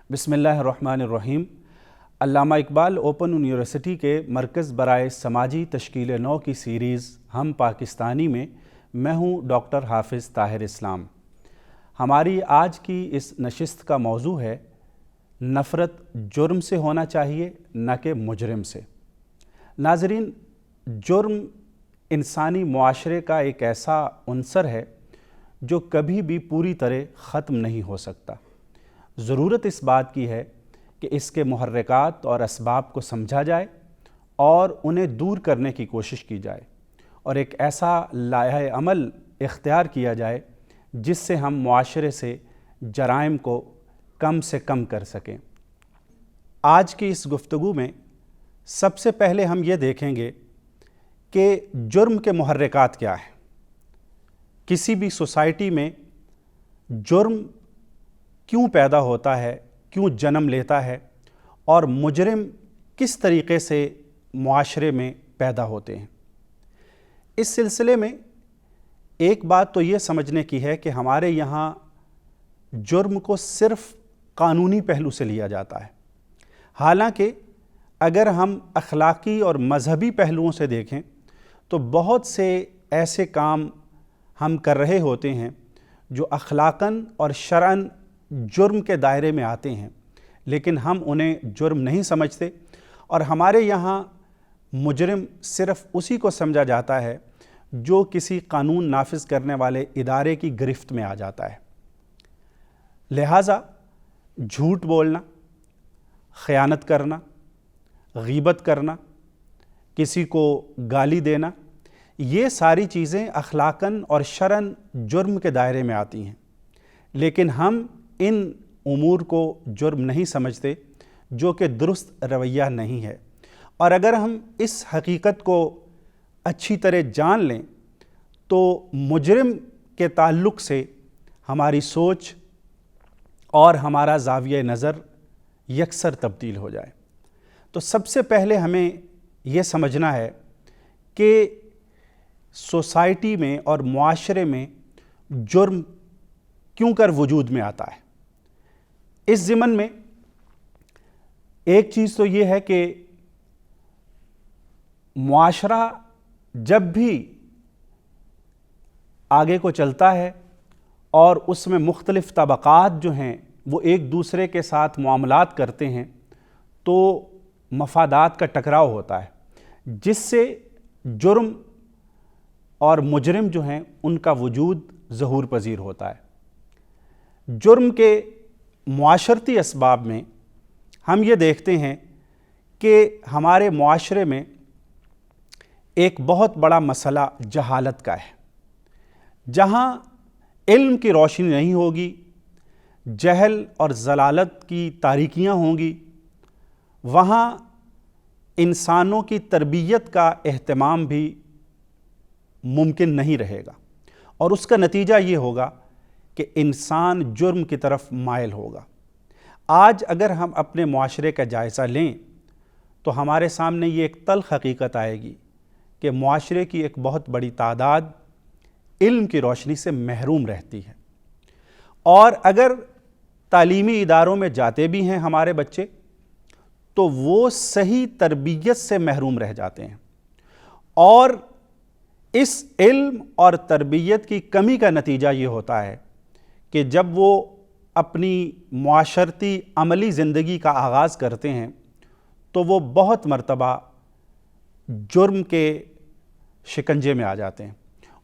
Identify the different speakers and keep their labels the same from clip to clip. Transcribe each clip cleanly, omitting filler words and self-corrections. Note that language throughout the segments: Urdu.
Speaker 1: بسم اللہ الرحمن الرحیم۔ علامہ اقبال اوپن یونیورسٹی کے مرکز برائے سماجی تشکیل نو کی سیریز ہم پاکستانی میں میں ہوں ڈاکٹر حافظ طاہر اسلام۔ ہماری آج کی اس نشست کا موضوع ہے نفرت جرم سے ہونا چاہیے نہ کہ مجرم سے۔ ناظرین، جرم انسانی معاشرے کا ایک ایسا عنصر ہے جو کبھی بھی پوری طرح ختم نہیں ہو سکتا۔ ضرورت اس بات کی ہے کہ اس کے محرکات اور اسباب کو سمجھا جائے اور انہیں دور کرنے کی کوشش کی جائے، اور ایک ایسا لائحہ عمل اختیار کیا جائے جس سے ہم معاشرے سے جرائم کو کم سے کم کر سکیں۔ آج کی اس گفتگو میں سب سے پہلے ہم یہ دیکھیں گے کہ جرم کے محرکات کیا ہیں۔ کسی بھی سوسائٹی میں جرم کیوں پیدا ہوتا ہے، کیوں جنم لیتا ہے، اور مجرم کس طریقے سے معاشرے میں پیدا ہوتے ہیں۔ اس سلسلے میں ایک بات تو یہ سمجھنے کی ہے کہ ہمارے یہاں جرم کو صرف قانونی پہلو سے لیا جاتا ہے، حالانکہ اگر ہم اخلاقی اور مذہبی پہلوؤں سے دیکھیں تو بہت سے ایسے کام ہم کر رہے ہوتے ہیں جو اخلاقاً اور شرعاً جرم کے دائرے میں آتے ہیں، لیکن ہم انہیں جرم نہیں سمجھتے، اور ہمارے یہاں مجرم صرف اسی کو سمجھا جاتا ہے جو کسی قانون نافذ کرنے والے ادارے کی گرفت میں آ جاتا ہے۔ لہٰذا جھوٹ بولنا، خیانت کرنا، غیبت کرنا، کسی کو گالی دینا، یہ ساری چیزیں اخلاقاً اور شرعاً جرم کے دائرے میں آتی ہیں، لیکن ہم ان امور کو جرم نہیں سمجھتے، جو کہ درست رویہ نہیں ہے۔ اور اگر ہم اس حقیقت کو اچھی طرح جان لیں تو مجرم کے تعلق سے ہماری سوچ اور ہمارا زاویہ نظر یکسر تبدیل ہو جائے۔ تو سب سے پہلے ہمیں یہ سمجھنا ہے کہ سوسائٹی میں اور معاشرے میں جرم کیوں کر وجود میں آتا ہے۔ اس ضمن میں ایک چیز تو یہ ہے کہ معاشرہ جب بھی آگے کو چلتا ہے اور اس میں مختلف طبقات جو ہیں وہ ایک دوسرے کے ساتھ معاملات کرتے ہیں تو مفادات کا ٹکراؤ ہوتا ہے، جس سے جرم اور مجرم جو ہیں ان کا وجود ظہور پذیر ہوتا ہے۔ جرم کے معاشرتی اسباب میں ہم یہ دیکھتے ہیں کہ ہمارے معاشرے میں ایک بہت بڑا مسئلہ جہالت کا ہے۔ جہاں علم کی روشنی نہیں ہوگی، جہل اور ضلالت کی تاریکیاں ہوں گی، وہاں انسانوں کی تربیت کا اہتمام بھی ممکن نہیں رہے گا، اور اس کا نتیجہ یہ ہوگا کہ انسان جرم کی طرف مائل ہوگا۔ آج اگر ہم اپنے معاشرے کا جائزہ لیں تو ہمارے سامنے یہ ایک تلخ حقیقت آئے گی کہ معاشرے کی ایک بہت بڑی تعداد علم کی روشنی سے محروم رہتی ہے، اور اگر تعلیمی اداروں میں جاتے بھی ہیں ہمارے بچے تو وہ صحیح تربیت سے محروم رہ جاتے ہیں، اور اس علم اور تربیت کی کمی کا نتیجہ یہ ہوتا ہے کہ جب وہ اپنی معاشرتی عملی زندگی کا آغاز کرتے ہیں تو وہ بہت مرتبہ جرم کے شکنجے میں آ جاتے ہیں،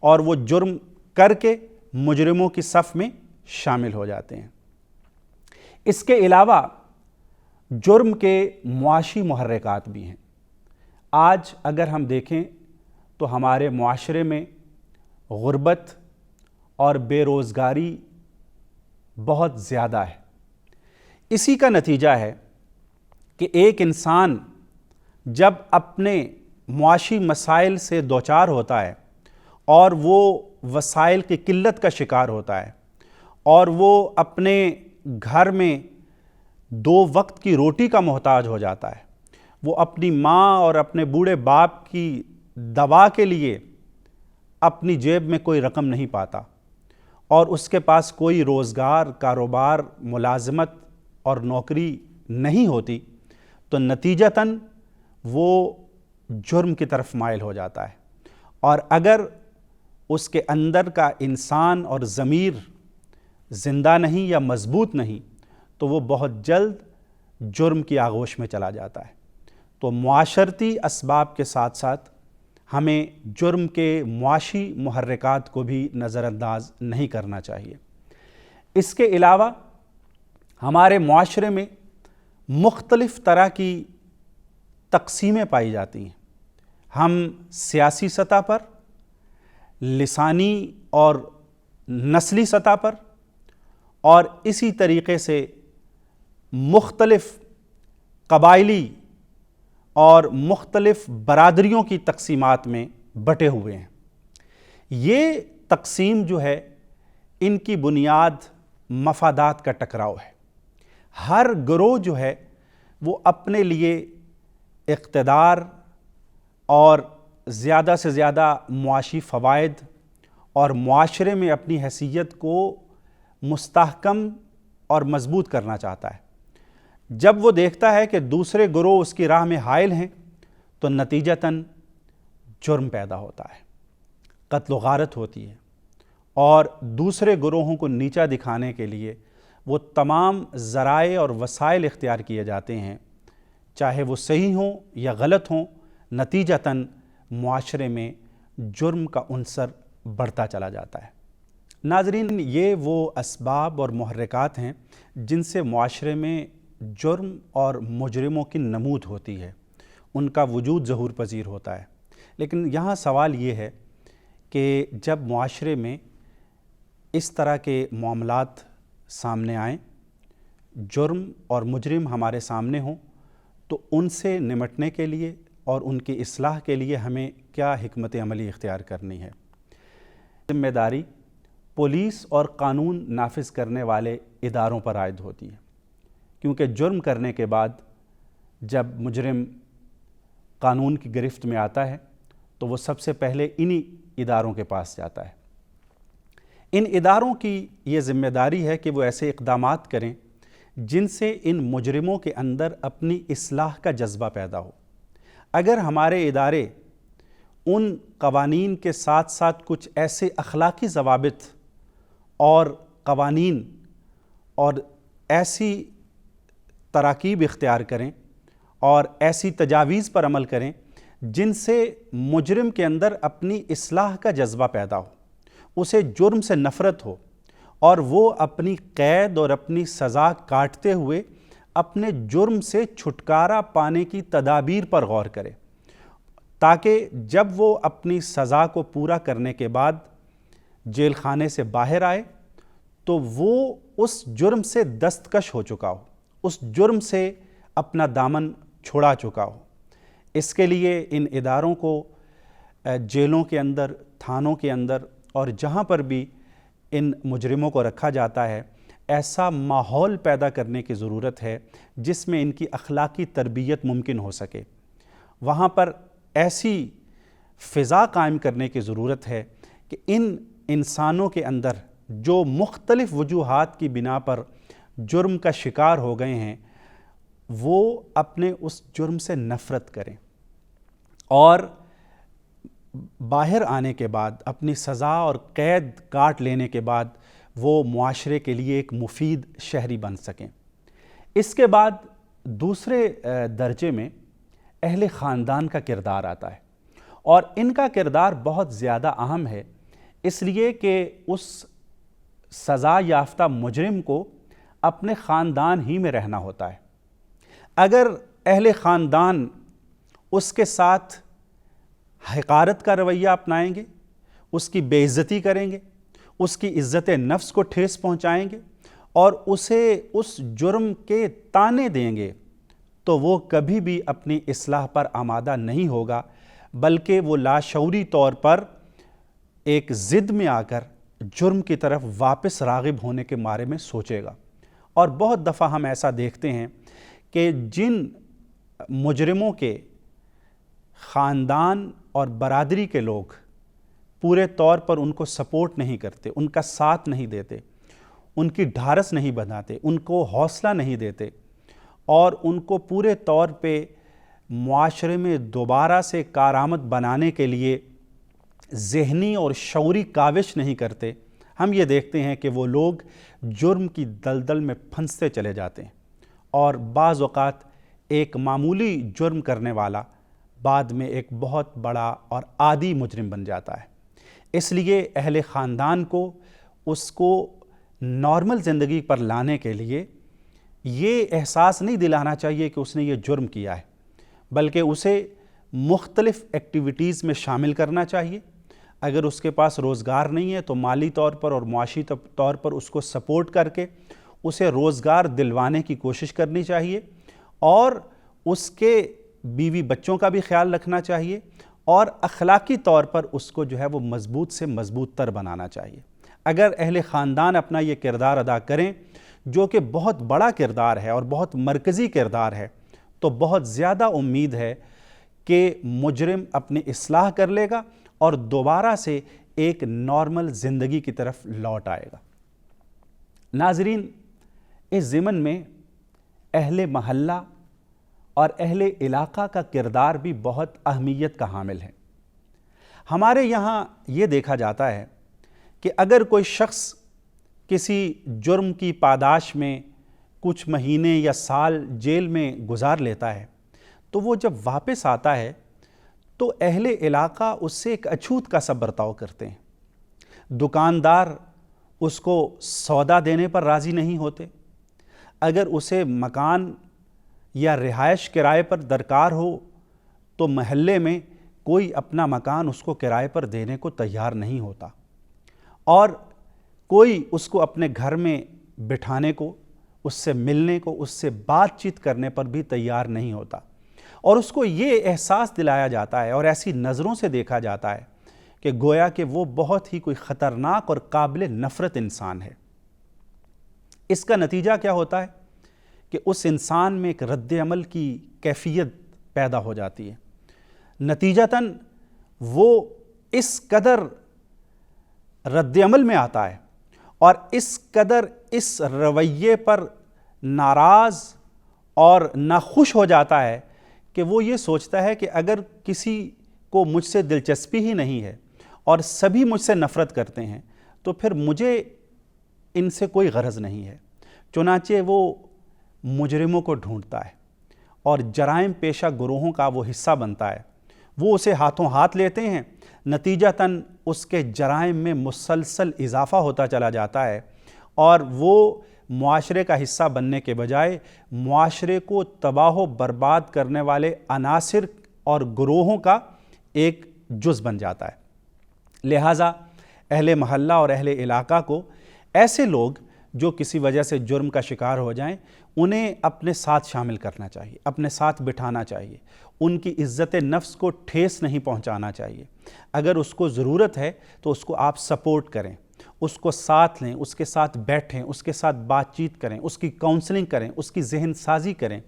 Speaker 1: اور وہ جرم کر کے مجرموں کی صف میں شامل ہو جاتے ہیں۔ اس کے علاوہ جرم کے معاشی محرکات بھی ہیں۔ آج اگر ہم دیکھیں تو ہمارے معاشرے میں غربت اور بے روزگاری بہت زیادہ ہے۔ اسی کا نتیجہ ہے کہ ایک انسان جب اپنے معاشی مسائل سے دوچار ہوتا ہے اور وہ وسائل کی قلت کا شکار ہوتا ہے، اور وہ اپنے گھر میں 2 وقت کی روٹی کا محتاج ہو جاتا ہے، وہ اپنی ماں اور اپنے بوڑھے باپ کی دوا کے لیے اپنی جیب میں کوئی رقم نہیں پاتا، اور اس کے پاس کوئی روزگار، کاروبار، ملازمت اور نوکری نہیں ہوتی تو نتیجتاً وہ جرم کی طرف مائل ہو جاتا ہے، اور اگر اس کے اندر کا انسان اور ضمیر زندہ نہیں یا مضبوط نہیں تو وہ بہت جلد جرم کی آغوش میں چلا جاتا ہے۔ تو معاشرتی اسباب کے ساتھ ساتھ ہمیں جرم کے معاشی محرکات کو بھی نظر انداز نہیں کرنا چاہیے۔ اس کے علاوہ ہمارے معاشرے میں مختلف طرح کی تقسیمیں پائی جاتی ہیں۔ ہم سیاسی سطح پر، لسانی اور نسلی سطح پر، اور اسی طریقے سے مختلف قبائلی اور مختلف برادریوں کی تقسیمات میں بٹے ہوئے ہیں۔ یہ تقسیم جو ہے، ان کی بنیاد مفادات کا ٹکراؤ ہے۔ ہر گروہ جو ہے وہ اپنے لیے اقتدار اور زیادہ سے زیادہ معاشی فوائد اور معاشرے میں اپنی حیثیت کو مستحکم اور مضبوط کرنا چاہتا ہے۔ جب وہ دیکھتا ہے کہ دوسرے گروہ اس کی راہ میں حائل ہیں تو نتیجتاً جرم پیدا ہوتا ہے، قتل و غارت ہوتی ہے، اور دوسرے گروہوں کو نیچا دکھانے کے لیے وہ تمام ذرائع اور وسائل اختیار کیے جاتے ہیں، چاہے وہ صحیح ہوں یا غلط ہوں، نتیجتاً معاشرے میں جرم کا عنصر بڑھتا چلا جاتا ہے۔ ناظرین، یہ وہ اسباب اور محرکات ہیں جن سے معاشرے میں جرم اور مجرموں کی نمود ہوتی ہے، ان کا وجود ظہور پذیر ہوتا ہے۔ لیکن یہاں سوال یہ ہے کہ جب معاشرے میں اس طرح کے معاملات سامنے آئیں، جرم اور مجرم ہمارے سامنے ہوں، تو ان سے نمٹنے کے لیے اور ان کی اصلاح کے لیے ہمیں کیا حکمت عملی اختیار کرنی ہے؟ ذمہ داری پولیس اور قانون نافذ کرنے والے اداروں پر عائد ہوتی ہے، کیونکہ جرم کرنے کے بعد جب مجرم قانون کی گرفت میں آتا ہے تو وہ سب سے پہلے انہی اداروں کے پاس جاتا ہے۔ ان اداروں کی یہ ذمہ داری ہے کہ وہ ایسے اقدامات کریں جن سے ان مجرموں کے اندر اپنی اصلاح کا جذبہ پیدا ہو۔ اگر ہمارے ادارے ان قوانین کے ساتھ ساتھ کچھ ایسے اخلاقی ضوابط اور قوانین اور ایسی تراکیب اختیار کریں اور ایسی تجاویز پر عمل کریں جن سے مجرم کے اندر اپنی اصلاح کا جذبہ پیدا ہو، اسے جرم سے نفرت ہو، اور وہ اپنی قید اور اپنی سزا کاٹتے ہوئے اپنے جرم سے چھٹکارا پانے کی تدابیر پر غور کرے، تاکہ جب وہ اپنی سزا کو پورا کرنے کے بعد جیل خانے سے باہر آئے تو وہ اس جرم سے دستکش ہو چکا ہو، اس جرم سے اپنا دامن چھڑا چکا ہو۔ اس کے لیے ان اداروں کو جیلوں کے اندر، تھانوں کے اندر اور جہاں پر بھی ان مجرموں کو رکھا جاتا ہے، ایسا ماحول پیدا کرنے کی ضرورت ہے جس میں ان کی اخلاقی تربیت ممکن ہو سکے۔ وہاں پر ایسی فضا قائم کرنے کی ضرورت ہے کہ ان انسانوں کے اندر جو مختلف وجوہات کی بنا پر جرم کا شکار ہو گئے ہیں، وہ اپنے اس جرم سے نفرت کریں، اور باہر آنے کے بعد اپنی سزا اور قید کاٹ لینے کے بعد وہ معاشرے کے لیے ایک مفید شہری بن سکیں۔ اس کے بعد دوسرے درجے میں اہل خاندان کا کردار آتا ہے، اور ان کا کردار بہت زیادہ اہم ہے، اس لیے کہ اس سزا یافتہ مجرم کو اپنے خاندان ہی میں رہنا ہوتا ہے۔ اگر اہل خاندان اس کے ساتھ حقارت کا رویہ اپنائیں گے، اس کی بے عزتی کریں گے، اس کی عزت نفس کو ٹھیس پہنچائیں گے اور اسے اس جرم کے طعنے دیں گے، تو وہ کبھی بھی اپنی اصلاح پر آمادہ نہیں ہوگا، بلکہ وہ لاشعوری طور پر ایک ضد میں آ کر جرم کی طرف واپس راغب ہونے کے بارے میں سوچے گا۔ اور بہت دفعہ ہم ایسا دیکھتے ہیں کہ جن مجرموں کے خاندان اور برادری کے لوگ پورے طور پر ان کو سپورٹ نہیں کرتے، ان کا ساتھ نہیں دیتے، ان کی ڈھارس نہیں بناتے، ان کو حوصلہ نہیں دیتے اور ان کو پورے طور پہ معاشرے میں دوبارہ سے کارآمد بنانے کے لیے ذہنی اور شعوری کاوش نہیں کرتے، ہم یہ دیکھتے ہیں کہ وہ لوگ جرم کی دلدل میں پھنستے چلے جاتے ہیں اور بعض اوقات ایک معمولی جرم کرنے والا بعد میں ایک بہت بڑا اور عادی مجرم بن جاتا ہے۔ اس لیے اہل خاندان کو اس کو نارمل زندگی پر لانے کے لیے یہ احساس نہیں دلانا چاہیے کہ اس نے یہ جرم کیا ہے، بلکہ اسے مختلف ایکٹیویٹیز میں شامل کرنا چاہیے۔ اگر اس کے پاس روزگار نہیں ہے تو مالی طور پر اور معاشی طور پر اس کو سپورٹ کر کے اسے روزگار دلوانے کی کوشش کرنی چاہیے اور اس کے بیوی بچوں کا بھی خیال رکھنا چاہیے اور اخلاقی طور پر اس کو جو ہے وہ مضبوط سے مضبوط تر بنانا چاہیے۔ اگر اہل خاندان اپنا یہ کردار ادا کریں جو کہ بہت بڑا کردار ہے اور بہت مرکزی کردار ہے، تو بہت زیادہ امید ہے کہ مجرم اپنی اصلاح کر لے گا اور دوبارہ سے ایک نارمل زندگی کی طرف لوٹ آئے گا۔ ناظرین، اس ضمن میں اہل محلہ اور اہل علاقہ کا کردار بھی بہت اہمیت کا حامل ہے۔ ہمارے یہاں یہ دیکھا جاتا ہے کہ اگر کوئی شخص کسی جرم کی پاداش میں کچھ مہینے یا سال جیل میں گزار لیتا ہے تو وہ جب واپس آتا ہے تو اہل علاقہ اس سے ایک اچھوت کا سا برتاؤ کرتے ہیں۔ دکاندار اس کو سودا دینے پر راضی نہیں ہوتے، اگر اسے مکان یا رہائش کرائے پر درکار ہو تو محلے میں کوئی اپنا مکان اس کو کرائے پر دینے کو تیار نہیں ہوتا اور کوئی اس کو اپنے گھر میں بٹھانے کو، اس سے ملنے کو، اس سے بات چیت کرنے پر بھی تیار نہیں ہوتا اور اس کو یہ احساس دلایا جاتا ہے اور ایسی نظروں سے دیکھا جاتا ہے کہ گویا کہ وہ بہت ہی کوئی خطرناک اور قابل نفرت انسان ہے۔ اس کا نتیجہ کیا ہوتا ہے کہ اس انسان میں ایک رد عمل کی کیفیت پیدا ہو جاتی ہے، نتیجتاً وہ اس قدر رد عمل میں آتا ہے اور اس قدر اس رویے پر ناراض اور ناخوش ہو جاتا ہے کہ وہ یہ سوچتا ہے کہ اگر کسی کو مجھ سے دلچسپی ہی نہیں ہے اور سبھی مجھ سے نفرت کرتے ہیں تو پھر مجھے ان سے کوئی غرض نہیں ہے۔ چنانچہ وہ مجرموں کو ڈھونڈتا ہے اور جرائم پیشہ گروہوں کا وہ حصہ بنتا ہے، وہ اسے ہاتھوں ہاتھ لیتے ہیں، نتیجتاً اس کے جرائم میں مسلسل اضافہ ہوتا چلا جاتا ہے اور وہ معاشرے کا حصہ بننے کے بجائے معاشرے کو تباہ و برباد کرنے والے عناصر اور گروہوں کا ایک جز بن جاتا ہے۔ لہٰذا اہل محلہ اور اہل علاقہ کو ایسے لوگ جو کسی وجہ سے جرم کا شکار ہو جائیں انہیں اپنے ساتھ شامل کرنا چاہیے، اپنے ساتھ بٹھانا چاہیے، ان کی عزت نفس کو ٹھیس نہیں پہنچانا چاہیے۔ اگر اس کو ضرورت ہے تو اس کو آپ سپورٹ کریں، اس کو ساتھ لیں، اس کے ساتھ بیٹھیں، اس کے ساتھ بات چیت کریں، اس کی کاؤنسلنگ کریں، اس کی ذہن سازی کریں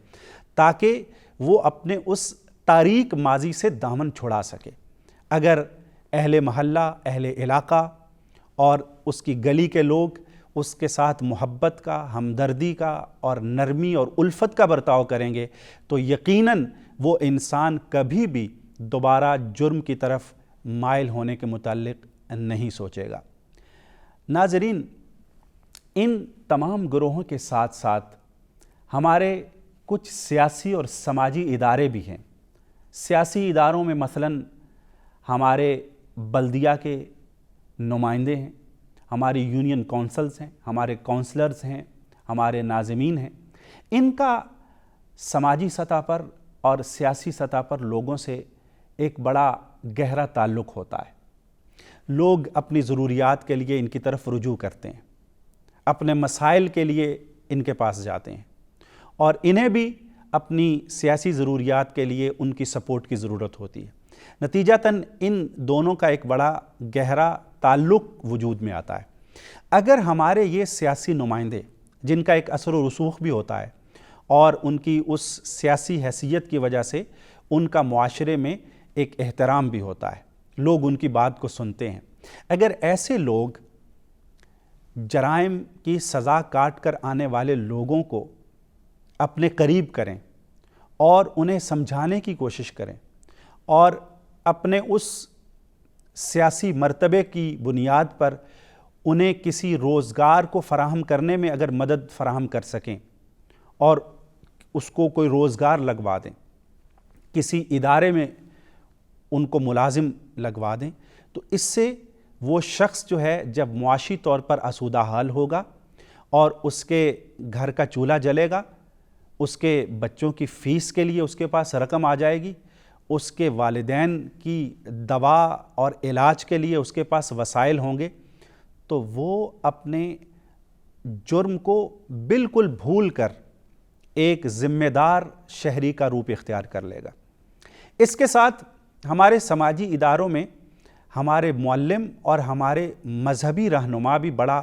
Speaker 1: تاکہ وہ اپنے اس تاریک ماضی سے دامن چھڑا سکے۔ اگر اہل محلہ، اہل علاقہ اور اس کی گلی کے لوگ اس کے ساتھ محبت کا، ہمدردی کا اور نرمی اور الفت کا برتاؤ کریں گے تو یقیناً وہ انسان کبھی بھی دوبارہ جرم کی طرف مائل ہونے کے متعلق نہیں سوچے گا۔ ناظرین، ان تمام گروہوں کے ساتھ ساتھ ہمارے کچھ سیاسی اور سماجی ادارے بھی ہیں۔ سیاسی اداروں میں مثلاً ہمارے بلدیہ کے نمائندے ہیں، ہماری یونین کونسلز ہیں، ہمارے کونسلرز ہیں، ہمارے ناظمین ہیں۔ ان کا سماجی سطح پر اور سیاسی سطح پر لوگوں سے ایک بڑا گہرا تعلق ہوتا ہے۔ لوگ اپنی ضروریات کے لیے ان کی طرف رجوع کرتے ہیں، اپنے مسائل کے لیے ان کے پاس جاتے ہیں اور انہیں بھی اپنی سیاسی ضروریات کے لیے ان کی سپورٹ کی ضرورت ہوتی ہے۔ نتیجتاً ان دونوں کا ایک بڑا گہرا تعلق وجود میں آتا ہے۔ اگر ہمارے یہ سیاسی نمائندے، جن کا ایک اثر و رسوخ بھی ہوتا ہے اور ان کی اس سیاسی حیثیت کی وجہ سے ان کا معاشرے میں ایک احترام بھی ہوتا ہے، لوگ ان کی بات کو سنتے ہیں، اگر ایسے لوگ جرائم کی سزا کاٹ کر آنے والے لوگوں کو اپنے قریب کریں اور انہیں سمجھانے کی کوشش کریں، اور اپنے اس سیاسی مرتبے کی بنیاد پر انہیں کسی روزگار کو فراہم کرنے میں اگر مدد فراہم کر سکیں اور اس کو کوئی روزگار لگوا دیں، کسی ادارے میں ان کو ملازم لگوا دیں، تو اس سے وہ شخص جو ہے جب معاشی طور پر آسودہ حال ہوگا اور اس کے گھر کا چولہا جلے گا، اس کے بچوں کی فیس کے لیے اس کے پاس رقم آ جائے گی، اس کے والدین کی دوا اور علاج کے لیے اس کے پاس وسائل ہوں گے، تو وہ اپنے جرم کو بالکل بھول کر ایک ذمہ دار شہری کا روپ اختیار کر لے گا۔ اس کے ساتھ ہمارے سماجی اداروں میں ہمارے معلم اور ہمارے مذہبی رہنما بھی بڑا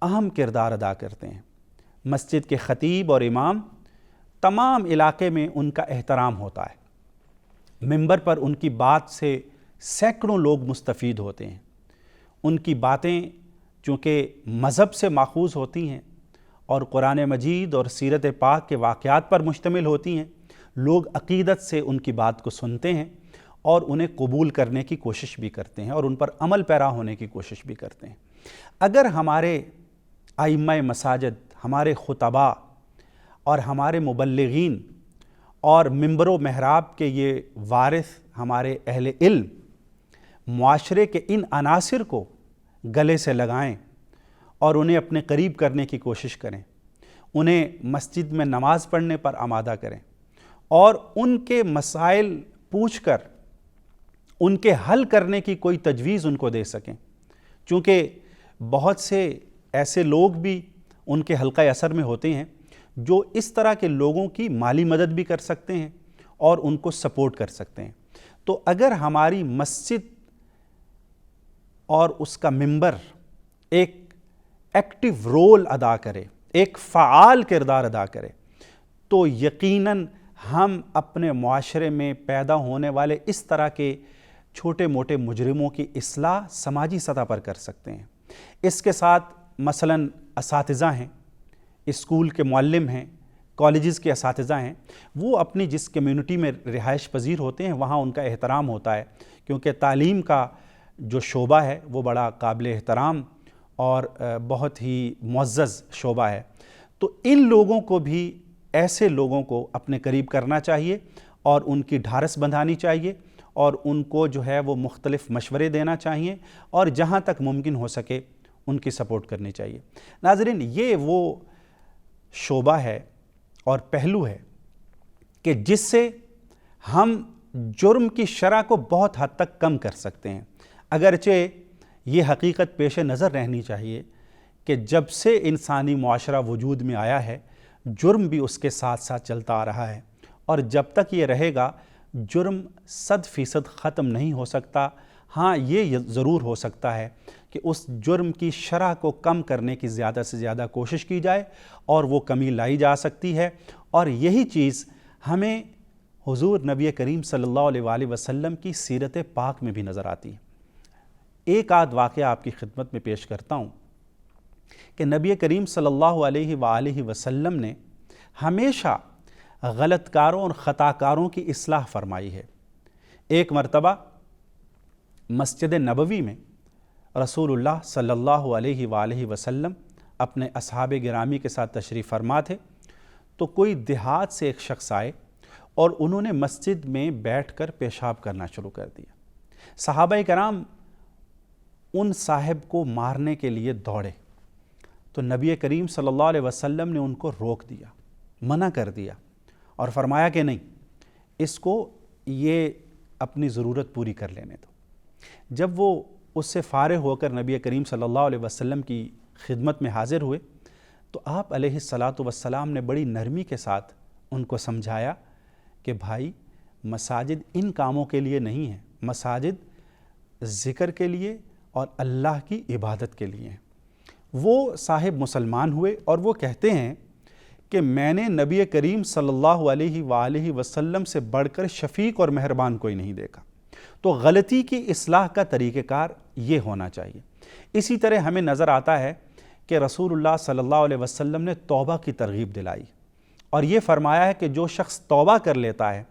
Speaker 1: اہم کردار ادا کرتے ہیں۔ مسجد کے خطیب اور امام، تمام علاقے میں ان کا احترام ہوتا ہے، منبر پر ان کی بات سے سینکڑوں لوگ مستفید ہوتے ہیں۔ ان کی باتیں چونکہ مذہب سے ماخوذ ہوتی ہیں اور قرآن مجید اور سیرت پاک کے واقعات پر مشتمل ہوتی ہیں، لوگ عقیدت سے ان کی بات کو سنتے ہیں اور انہیں قبول کرنے کی کوشش بھی کرتے ہیں اور ان پر عمل پیرا ہونے کی کوشش بھی کرتے ہیں۔ اگر ہمارے ائمہ مساجد، ہمارے خطباء اور ہمارے مبلغین اور منبر و محراب کے یہ وارث ہمارے اہل علم معاشرے کے ان عناصر کو گلے سے لگائیں اور انہیں اپنے قریب کرنے کی کوشش کریں، انہیں مسجد میں نماز پڑھنے پر آمادہ کریں اور ان کے مسائل پوچھ کر ان کے حل کرنے کی کوئی تجویز ان کو دے سکیں، چونکہ بہت سے ایسے لوگ بھی ان کے حلقہ اثر میں ہوتے ہیں جو اس طرح کے لوگوں کی مالی مدد بھی کر سکتے ہیں اور ان کو سپورٹ کر سکتے ہیں۔ تو اگر ہماری مسجد اور اس کا منبر ایک ایکٹیو رول ادا کرے، ایک فعال کردار ادا کرے، تو یقیناً ہم اپنے معاشرے میں پیدا ہونے والے اس طرح کے چھوٹے موٹے مجرموں کی اصلاح سماجی سطح پر کر سکتے ہیں۔ اس کے ساتھ مثلاً اساتذہ ہیں، اسکول کے معلم ہیں، کالجز کے اساتذہ ہیں، وہ اپنی جس کمیونٹی میں رہائش پذیر ہوتے ہیں وہاں ان کا احترام ہوتا ہے، کیونکہ تعلیم کا جو شعبہ ہے وہ بڑا قابل احترام اور بہت ہی معزز شعبہ ہے۔ تو ان لوگوں کو بھی، ایسے لوگوں کو اپنے قریب کرنا چاہیے اور ان کی ڈھارس بندھانی چاہیے اور ان کو جو ہے وہ مختلف مشورے دینا چاہیے اور جہاں تک ممکن ہو سکے ان کی سپورٹ کرنی چاہیے۔ ناظرین، یہ وہ شعبہ ہے اور پہلو ہے کہ جس سے ہم جرم کی شرح کو بہت حد تک کم کر سکتے ہیں، اگرچہ یہ حقیقت پیش نظر رہنی چاہیے کہ جب سے انسانی معاشرہ وجود میں آیا ہے جرم بھی اس کے ساتھ ساتھ چلتا آ رہا ہے، اور جب تک یہ رہے گا جرم 100% ختم نہیں ہو سکتا۔ ہاں، یہ ضرور ہو سکتا ہے کہ اس جرم کی شرح کو کم کرنے کی زیادہ سے زیادہ کوشش کی جائے اور وہ کمی لائی جا سکتی ہے، اور یہی چیز ہمیں حضور نبی کریم صلی اللہ علیہ وآلہ وسلم کی سیرت پاک میں بھی نظر آتی ہے۔ ایک آدھ واقعہ آپ کی خدمت میں پیش کرتا ہوں کہ نبی کریم صلی اللہ علیہ وآلہ وسلم نے ہمیشہ غلط کاروں اور خطا کاروں کی اصلاح فرمائی ہے۔ ایک مرتبہ مسجد نبوی میں رسول اللہ صلی اللہ علیہ وآلہ وسلم اپنے اصحاب گرامی کے ساتھ تشریف فرما تھے، تو کوئی دیہات سے ایک شخص آئے اور انہوں نے مسجد میں بیٹھ کر پیشاب کرنا شروع کر دیا۔ صحابہ کرام ان صاحب کو مارنے کے لیے دوڑے، تو نبی کریم صلی اللہ علیہ وسلم نے ان کو روک دیا، منع کر دیا اور فرمایا کہ نہیں، اس کو یہ اپنی ضرورت پوری کر لینے دو۔ جب وہ اس سے فارغ ہو کر نبی کریم صلی اللہ علیہ وسلم کی خدمت میں حاضر ہوئے تو آپ علیہ السلام نے بڑی نرمی کے ساتھ ان کو سمجھایا کہ بھائی، مساجد ان کاموں کے لیے نہیں ہیں، مساجد ذکر کے لیے اور اللہ کی عبادت کے لیے ہیں۔ وہ صاحب مسلمان ہوئے اور وہ کہتے ہیں کہ میں نے نبی کریم صلی اللہ علیہ وآلہ وسلم سے بڑھ کر شفیق اور مہربان کوئی نہیں دیکھا۔ تو غلطی کی اصلاح کا طریقہ کار یہ ہونا چاہیے۔ اسی طرح ہمیں نظر آتا ہے کہ رسول اللہ صلی اللہ علیہ وسلم نے توبہ کی ترغیب دلائی اور یہ فرمایا ہے کہ جو شخص توبہ کر لیتا ہے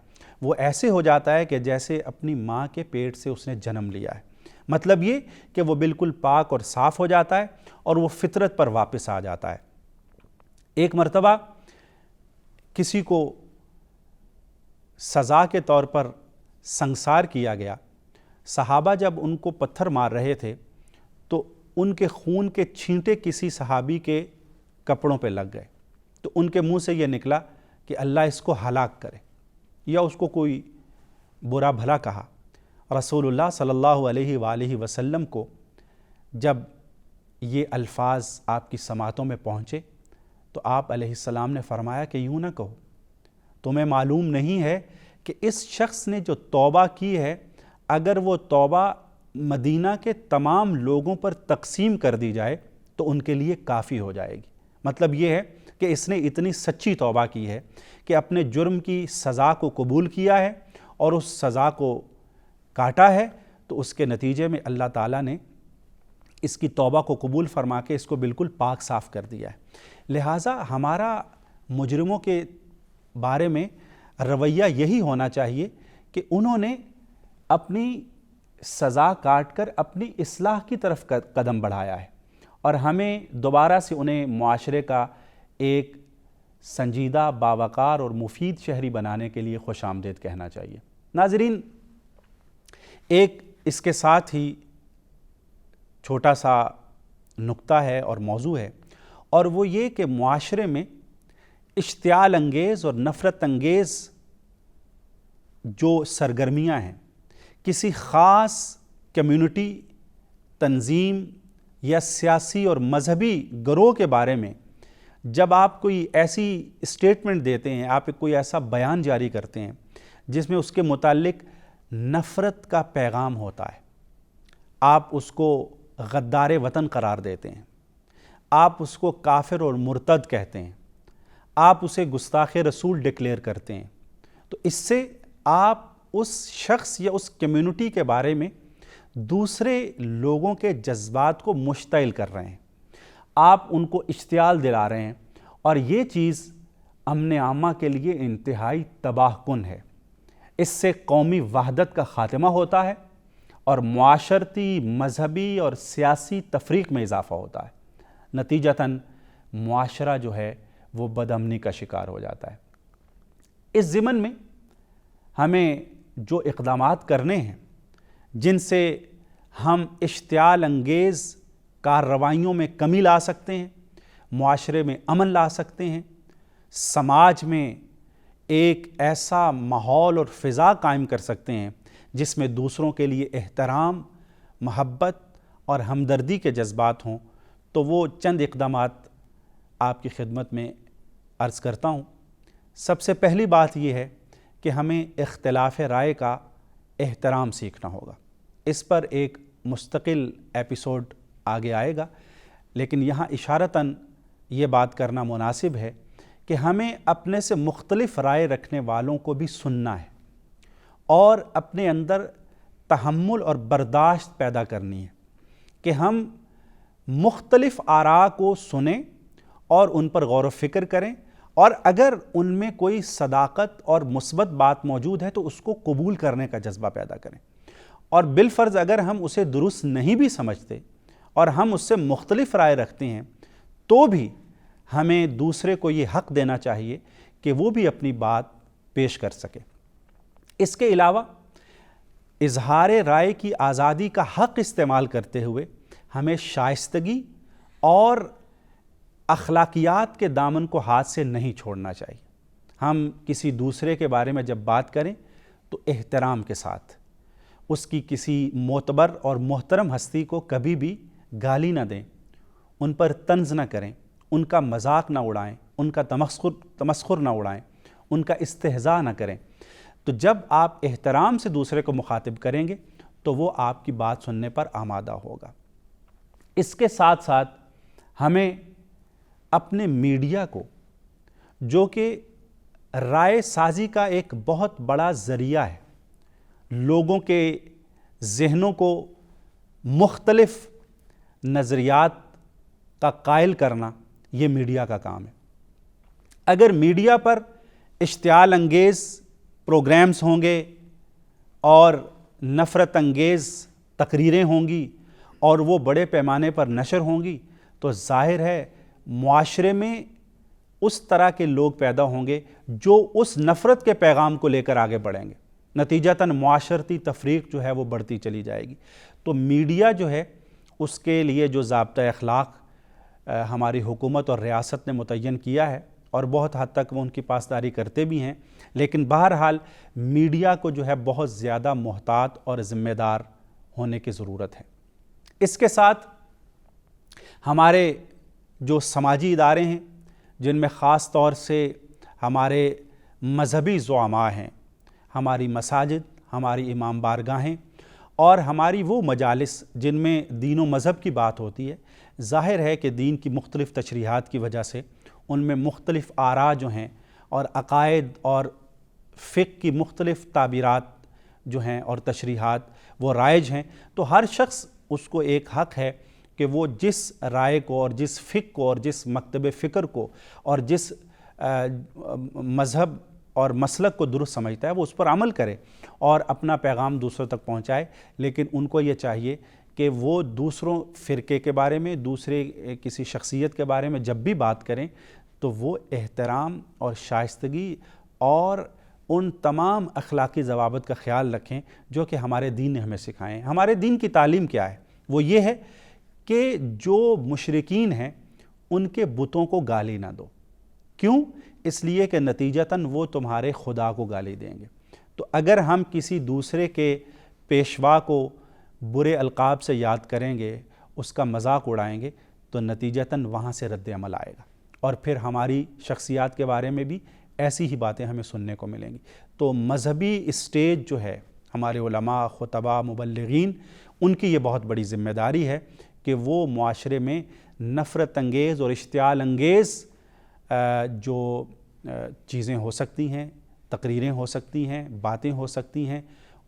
Speaker 1: وہ ایسے ہو جاتا ہے کہ جیسے اپنی ماں کے پیٹ سے اس نے جنم لیا ہے۔ مطلب یہ کہ وہ بالکل پاک اور صاف ہو جاتا ہے اور وہ فطرت پر واپس آ جاتا ہے۔ ایک مرتبہ کسی کو سزا کے طور پر سنگسار کیا گیا، صحابہ جب ان کو پتھر مار رہے تھے تو ان کے خون کے چھینٹے کسی صحابی کے کپڑوں پہ لگ گئے، تو ان کے منہ سے یہ نکلا کہ اللہ اس کو ہلاک کرے، یا اس کو کوئی برا بھلا کہا۔ رسول اللہ صلی اللہ علیہ وآلہ وسلم کو جب یہ الفاظ آپ کی سماعتوں میں پہنچے تو آپ علیہ السلام نے فرمایا کہ یوں نہ کہو، تمہیں معلوم نہیں ہے کہ اس شخص نے جو توبہ کی ہے اگر وہ توبہ مدینہ کے تمام لوگوں پر تقسیم کر دی جائے تو ان کے لیے کافی ہو جائے گی۔ مطلب یہ ہے کہ اس نے اتنی سچی توبہ کی ہے کہ اپنے جرم کی سزا کو قبول کیا ہے اور اس سزا کو کاٹا ہے، تو اس کے نتیجے میں اللہ تعالیٰ نے اس کی توبہ کو قبول فرما کے اس کو بالکل پاک صاف کر دیا ہے۔ لہٰذا ہمارا مجرموں کے بارے میں رویہ یہی ہونا چاہیے کہ انہوں نے اپنی سزا کاٹ کر اپنی اصلاح کی طرف قدم بڑھایا ہے، اور ہمیں دوبارہ سے انہیں معاشرے کا ایک سنجیدہ، باوقار اور مفید شہری بنانے کے لیے خوش آمدید کہنا چاہیے۔ ناظرین، ایک اس کے ساتھ ہی چھوٹا سا نقطہ ہے اور موضوع ہے، اور وہ یہ کہ معاشرے میں اشتعال انگیز اور نفرت انگیز جو سرگرمیاں ہیں، کسی خاص کمیونٹی، تنظیم یا سیاسی اور مذہبی گروہ کے بارے میں جب آپ کوئی ایسی اسٹیٹمنٹ دیتے ہیں، آپ کوئی ایسا بیان جاری کرتے ہیں جس میں اس کے متعلق نفرت کا پیغام ہوتا ہے، آپ اس کو غدار وطن قرار دیتے ہیں، آپ اس کو کافر اور مرتد کہتے ہیں، آپ اسے گستاخ رسول ڈکلیئر کرتے ہیں، تو اس سے آپ اس شخص یا اس کمیونٹی کے بارے میں دوسرے لوگوں کے جذبات کو مشتعل کر رہے ہیں، آپ ان کو اشتعال دلا رہے ہیں، اور یہ چیز امن عامہ کے لیے انتہائی تباہ کن ہے۔ اس سے قومی وحدت کا خاتمہ ہوتا ہے اور معاشرتی، مذہبی اور سیاسی تفریق میں اضافہ ہوتا ہے۔ نتیجتاً معاشرہ جو ہے وہ بدامنی کا شکار ہو جاتا ہے۔ اس ضمن میں ہمیں جو اقدامات کرنے ہیں جن سے ہم اشتعال انگیز کارروائیوں میں کمی لا سکتے ہیں، معاشرے میں امن لا سکتے ہیں، سماج میں ایک ایسا ماحول اور فضا قائم کر سکتے ہیں جس میں دوسروں کے لیے احترام، محبت اور ہمدردی کے جذبات ہوں، تو وہ چند اقدامات آپ کی خدمت میں عرض کرتا ہوں۔ سب سے پہلی بات یہ ہے کہ ہمیں اختلاف رائے کا احترام سیکھنا ہوگا۔ اس پر ایک مستقل ایپیسوڈ آگے آئے گا، لیکن یہاں اشارتاً یہ بات کرنا مناسب ہے کہ ہمیں اپنے سے مختلف رائے رکھنے والوں کو بھی سننا ہے اور اپنے اندر تحمل اور برداشت پیدا کرنی ہے کہ ہم مختلف آراء کو سنیں اور ان پر غور و فکر کریں، اور اگر ان میں کوئی صداقت اور مثبت بات موجود ہے تو اس کو قبول کرنے کا جذبہ پیدا کریں، اور بالفرض اگر ہم اسے درست نہیں بھی سمجھتے اور ہم اس سے مختلف رائے رکھتے ہیں تو بھی ہمیں دوسرے کو یہ حق دینا چاہیے کہ وہ بھی اپنی بات پیش کر سکے۔ اس کے علاوہ اظہار رائے کی آزادی کا حق استعمال کرتے ہوئے ہمیں شائستگی اور اخلاقیات کے دامن کو ہاتھ سے نہیں چھوڑنا چاہیے۔ ہم کسی دوسرے کے بارے میں جب بات کریں تو احترام کے ساتھ، اس کی کسی معتبر اور محترم ہستی کو کبھی بھی گالی نہ دیں، ان پر طنز نہ کریں، ان کا مذاق نہ اڑائیں، ان کا تمسخر نہ اڑائیں، ان کا استہزاء نہ کریں۔ تو جب آپ احترام سے دوسرے کو مخاطب کریں گے تو وہ آپ کی بات سننے پر آمادہ ہوگا۔ اس کے ساتھ ساتھ ہمیں اپنے میڈیا کو، جو کہ رائے سازی کا ایک بہت بڑا ذریعہ ہے، لوگوں کے ذہنوں کو مختلف نظریات کا قائل کرنا یہ میڈیا کا کام ہے۔ اگر میڈیا پر اشتعال انگیز پروگرامز ہوں گے اور نفرت انگیز تقریریں ہوں گی اور وہ بڑے پیمانے پر نشر ہوں گی تو ظاہر ہے معاشرے میں اس طرح کے لوگ پیدا ہوں گے جو اس نفرت کے پیغام کو لے کر آگے بڑھیں گے، نتیجتاً معاشرتی تفریق جو ہے وہ بڑھتی چلی جائے گی۔ تو میڈیا جو ہے اس کے لیے جو ضابطہ اخلاق ہماری حکومت اور ریاست نے متعین کیا ہے اور بہت حد تک وہ ان کی پاسداری کرتے بھی ہیں، لیکن بہرحال میڈیا کو جو ہے بہت زیادہ محتاط اور ذمہ دار ہونے کی ضرورت ہے۔ اس کے ساتھ ہمارے جو سماجی ادارے ہیں جن میں خاص طور سے ہمارے مذہبی زعماء ہیں، ہماری مساجد، ہماری امام بارگاہیں اور ہماری وہ مجالس جن میں دین و مذہب کی بات ہوتی ہے، ظاہر ہے کہ دین کی مختلف تشریحات کی وجہ سے ان میں مختلف آراء جو ہیں اور عقائد اور فقہ کی مختلف تعبیرات جو ہیں اور تشریحات وہ رائج ہیں، تو ہر شخص اس کو ایک حق ہے کہ وہ جس رائے کو اور جس فقہ کو اور جس مکتب فکر کو اور جس مذہب اور مسلک کو درست سمجھتا ہے وہ اس پر عمل کرے اور اپنا پیغام دوسروں تک پہنچائے، لیکن ان کو یہ چاہیے کہ وہ دوسروں فرقے کے بارے میں، دوسرے کسی شخصیت کے بارے میں جب بھی بات کریں تو وہ احترام اور شائستگی اور ان تمام اخلاقی ضوابط کا خیال رکھیں جو کہ ہمارے دین نے ہمیں سکھائے ہیں۔ ہمارے دین کی تعلیم کیا ہے؟ وہ یہ ہے کہ جو مشرکین ہیں ان کے بتوں کو گالی نہ دو۔ کیوں؟ اس لیے کہ نتیجتاً وہ تمہارے خدا کو گالی دیں گے۔ تو اگر ہم کسی دوسرے کے پیشوا کو برے القاب سے یاد کریں گے، اس کا مذاق اڑائیں گے تو نتیجتاً وہاں سے رد عمل آئے گا اور پھر ہماری شخصیات کے بارے میں بھی ایسی ہی باتیں ہمیں سننے کو ملیں گی۔ تو مذہبی اسٹیج جو ہے، ہمارے علماء، خطباء، مبلغین، ان کی یہ بہت بڑی ذمہ داری ہے کہ وہ معاشرے میں نفرت انگیز اور اشتعال انگیز جو چیزیں ہو سکتی ہیں، تقریریں ہو سکتی ہیں، باتیں ہو سکتی ہیں،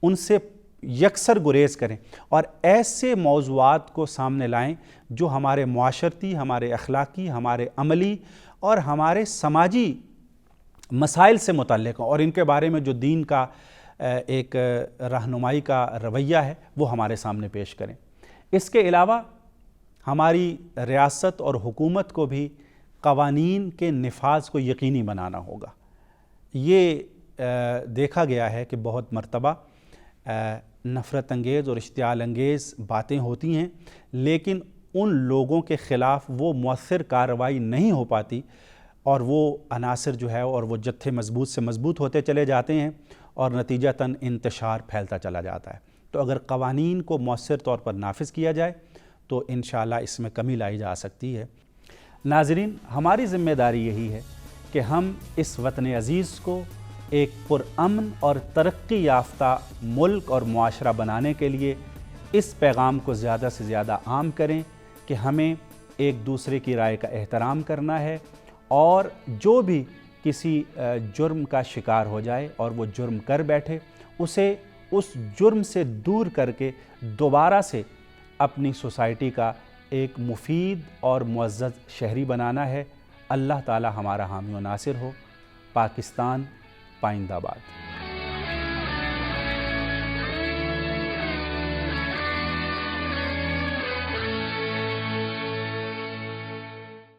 Speaker 1: ان سے یکسر گریز کریں اور ایسے موضوعات کو سامنے لائیں جو ہمارے معاشرتی، ہمارے اخلاقی، ہمارے عملی اور ہمارے سماجی مسائل سے متعلق ہوں اور ان کے بارے میں جو دین کا ایک رہنمائی کا رویہ ہے وہ ہمارے سامنے پیش کریں۔ اس کے علاوہ ہماری ریاست اور حکومت کو بھی قوانین کے نفاذ کو یقینی بنانا ہوگا۔ یہ دیکھا گیا ہے کہ بہت مرتبہ نفرت انگیز اور اشتعال انگیز باتیں ہوتی ہیں لیکن ان لوگوں کے خلاف وہ مؤثر کارروائی نہیں ہو پاتی اور وہ عناصر جو ہے اور وہ جتھے مضبوط سے مضبوط ہوتے چلے جاتے ہیں اور نتیجتاً انتشار پھیلتا چلا جاتا ہے۔ تو اگر قوانین کو مؤثر طور پر نافذ کیا جائے تو انشاءاللہ اس میں کمی لائی جا سکتی ہے۔ ناظرین، ہماری ذمہ داری یہی ہے کہ ہم اس وطن عزیز کو ایک پرامن اور ترقی یافتہ ملک اور معاشرہ بنانے کے لیے اس پیغام کو زیادہ سے زیادہ عام کریں کہ ہمیں ایک دوسرے کی رائے کا احترام کرنا ہے اور جو بھی کسی جرم کا شکار ہو جائے اور وہ جرم کر بیٹھے اسے اس جرم سے دور کر کے دوبارہ سے اپنی سوسائٹی کا ایک مفید اور معزز شہری بنانا ہے۔ اللہ تعالی ہمارا حامی و ناصر ہو۔ پاکستان پائندہ باد۔